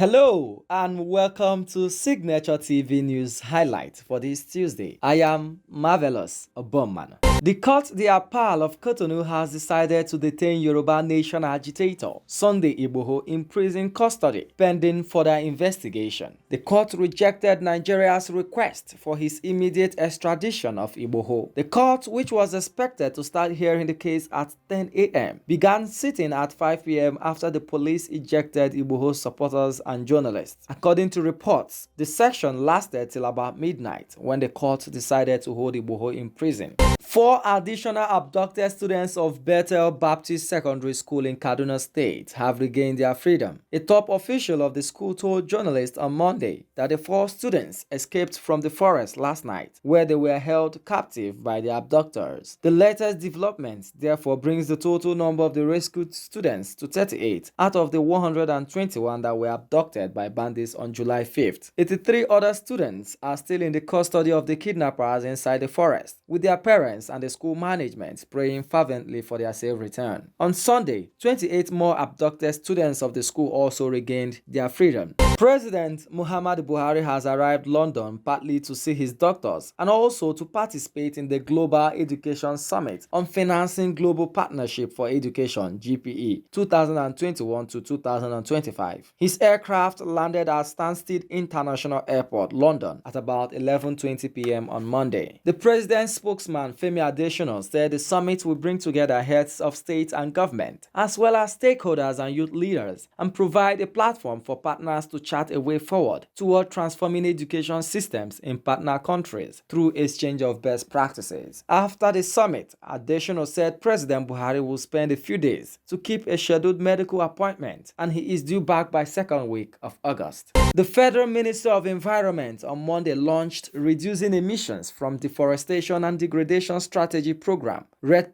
Hello and welcome to Signature TV News Highlight for this Tuesday. I am Marvelous Obomman. The court the Appeal of Cotonou has decided to detain Yoruba Nation agitator Sunday Igboho in prison custody pending further investigation. The court rejected Nigeria's request for his immediate extradition of Igboho. The court, which was expected to start hearing the case at 10 a.m., began sitting at 5 p.m. after the police ejected Igboho's supporters and journalists. According to reports, the session lasted till about midnight when the court decided to hold Igboho in prison. 4 additional abducted students of Bethel Baptist Secondary School in Kaduna State have regained their freedom. A top official of the school told journalists on Monday that the 4 students escaped from the forest last night, where they were held captive by the abductors. The latest development therefore brings the total number of the rescued students to 38 out of the 121 that were abducted by bandits on July 5th. 83 other students are still in the custody of the kidnappers inside the forest, with their parents and the school management praying fervently for their safe return. On Sunday, 28 more abducted students of the school also regained their freedom. President Muhammadu Buhari has arrived London partly to see his doctors and also to participate in the Global Education Summit on Financing Global Partnership for Education (GPE) 2021 to 2025. His aircraft landed at Stansted International Airport, London at about 11:20 p.m. on Monday. The president's spokesman Femi Adesina said the summit will bring together heads of state and government, as well as stakeholders and youth leaders, and provide a platform for partners to chart a way forward toward transforming education systems in partner countries through exchange of best practices. After the summit, Adesina said President Buhari will spend a few days to keep a scheduled medical appointment, and he is due back by second week of August. The Federal Minister of Environment on Monday launched Reducing Emissions from Deforestation and Degradation Strategy Program, RED+,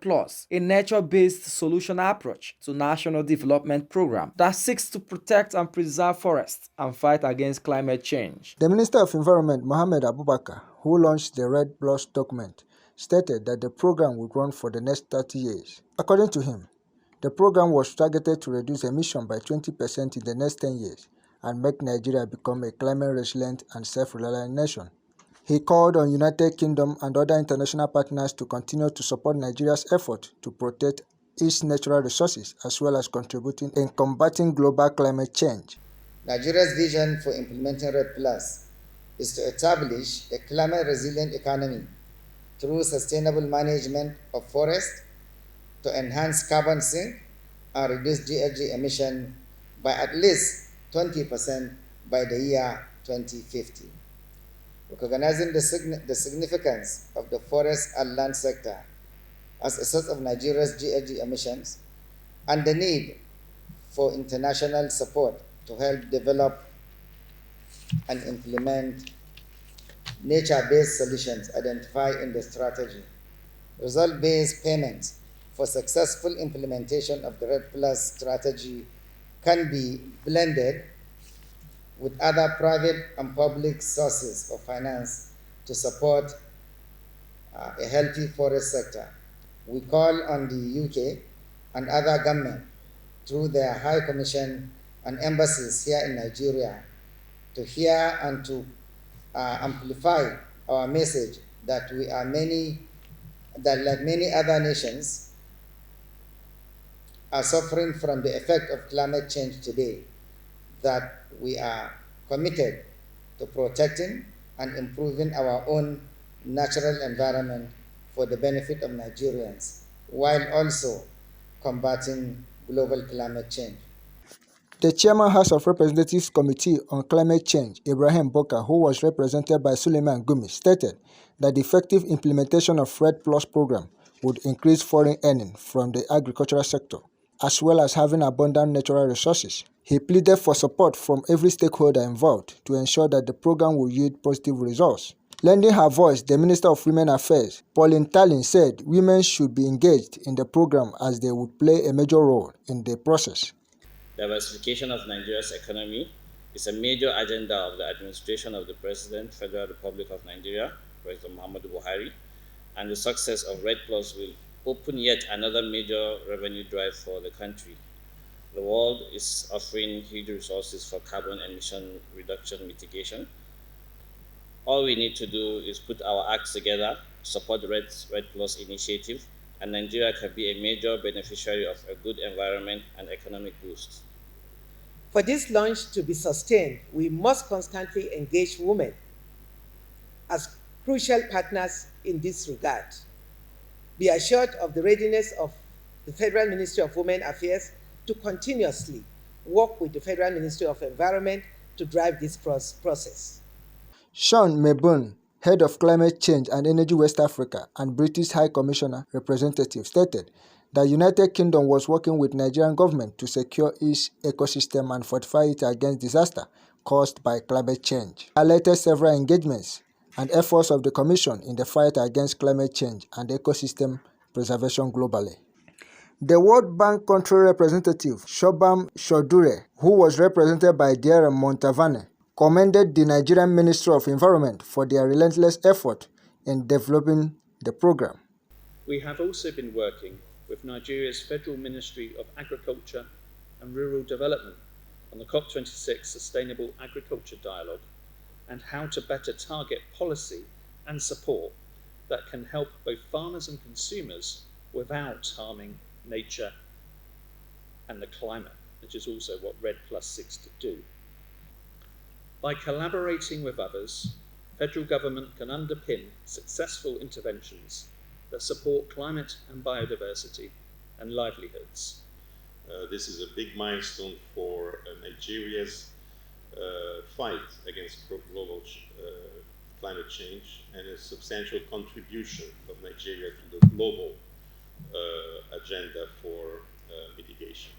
a nature-based solution approach to national development program that seeks to protect and preserve forests and fight against climate change. The Minister of Environment, Mohammed Abubakar, who launched the RED+ document, stated that the program would run for the next 30 years. According to him, the program was targeted to reduce emissions by 20% in the next 10 years and make Nigeria become a climate-resilient and self-reliant nation. He called on United Kingdom and other international partners to continue to support Nigeria's effort to protect its natural resources as well as contributing in combating global climate change. Nigeria's vision for implementing RED+ is to establish a climate-resilient economy through sustainable management of forests, to enhance carbon sink and reduce GHG emission by at least 20% by the year 2050. Recognizing the significance of the forest and land sector as a source of Nigeria's GHG emissions and the need for international support to help develop and implement nature-based solutions identified in the strategy. Result-based payments for successful implementation of the RED+ strategy can be blended with other private and public sources of finance to support a healthy forest sector. We call on the UK and other governments through their High Commission and embassies here in Nigeria to hear and to amplify our message that we are like many other nations, are suffering from the effect of climate change today, that we are committed to protecting and improving our own natural environment for the benefit of Nigerians, while also combating global climate change. The Chairman House of Representatives Committee on Climate Change, Ibrahim Boka, who was represented by Suleiman Gumi, stated that the effective implementation of RED+ program would increase foreign earnings from the agricultural sector, as well as having abundant natural resources. He pleaded for support from every stakeholder involved to ensure that the program will yield positive results. Lending her voice, the Minister of Women Affairs, Pauline Talin, said women should be engaged in the program as they would play a major role in the process. Diversification of Nigeria's economy is a major agenda of the administration of the President, Federal Republic of Nigeria, President Muhammadu Buhari, and the success of RED+ will open yet another major revenue drive for the country. The world is offering huge resources for carbon emission reduction mitigation. All we need to do is put our acts together, support the Red Plus initiative, and Nigeria can be a major beneficiary of a good environment and economic boost. For this launch to be sustained, we must constantly engage women as crucial partners in this regard. Be assured of the readiness of the Federal Ministry of Women Affairs to continuously work with the Federal Ministry of Environment to drive this process. Sean Mebun, head of Climate Change and Energy West Africa and British High Commissioner representative, stated that United Kingdom was working with Nigerian government to secure its ecosystem and fortify it against disaster caused by climate change. He highlighted several engagements and efforts of the Commission in the fight against climate change and ecosystem preservation globally. The World Bank country representative, Shobham Shodure, who was represented by Dr. Montavane, commended the Nigerian Ministry of Environment for their relentless effort in developing the program. We have also been working with Nigeria's Federal Ministry of Agriculture and Rural Development on the COP26 Sustainable Agriculture Dialogue and how to better target policy and support that can help both farmers and consumers without harming nature and the climate, which is also what Red Plus seeks to do. By collaborating with others, federal government can underpin successful interventions that support climate and biodiversity and livelihoods. This is a big milestone for Nigeria's fight against global climate change and a substantial contribution of Nigeria to the global agenda for mitigation.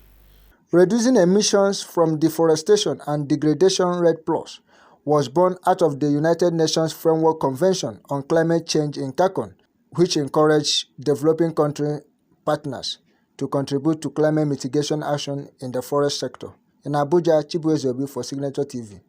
Reducing emissions from deforestation and degradation Red Plus was born out of the United Nations Framework Convention on Climate Change in Cancun, which encouraged developing country partners to contribute to climate mitigation action in the forest sector. In Abuja, Chibuezobi for Signature TV.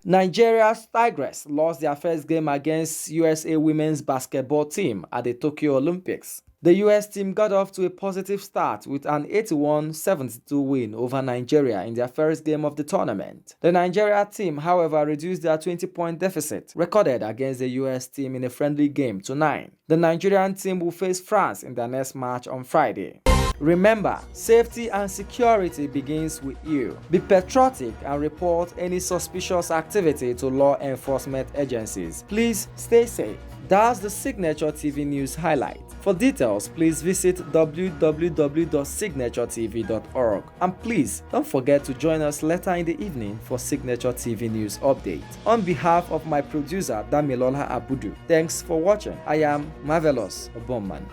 Nigeria's Tigers lost their first game against USA women's basketball team at the Tokyo Olympics. The US team got off to a positive start with an 81-72 win over Nigeria in their first game of the tournament. The Nigeria team, however, reduced their 20-point deficit recorded against the US team in a friendly game to 9. The Nigerian team will face France in their next match on Friday. Remember, safety and security begins with you. Be patriotic and report any suspicious activity to law enforcement agencies. Please stay safe. That's the Signature TV News Highlight. For details, please visit www.signaturetv.org. And please don't forget to join us later in the evening for Signature TV News Update. On behalf of my producer, Damilola Abudu, thanks for watching. I am Marvelous Obomman.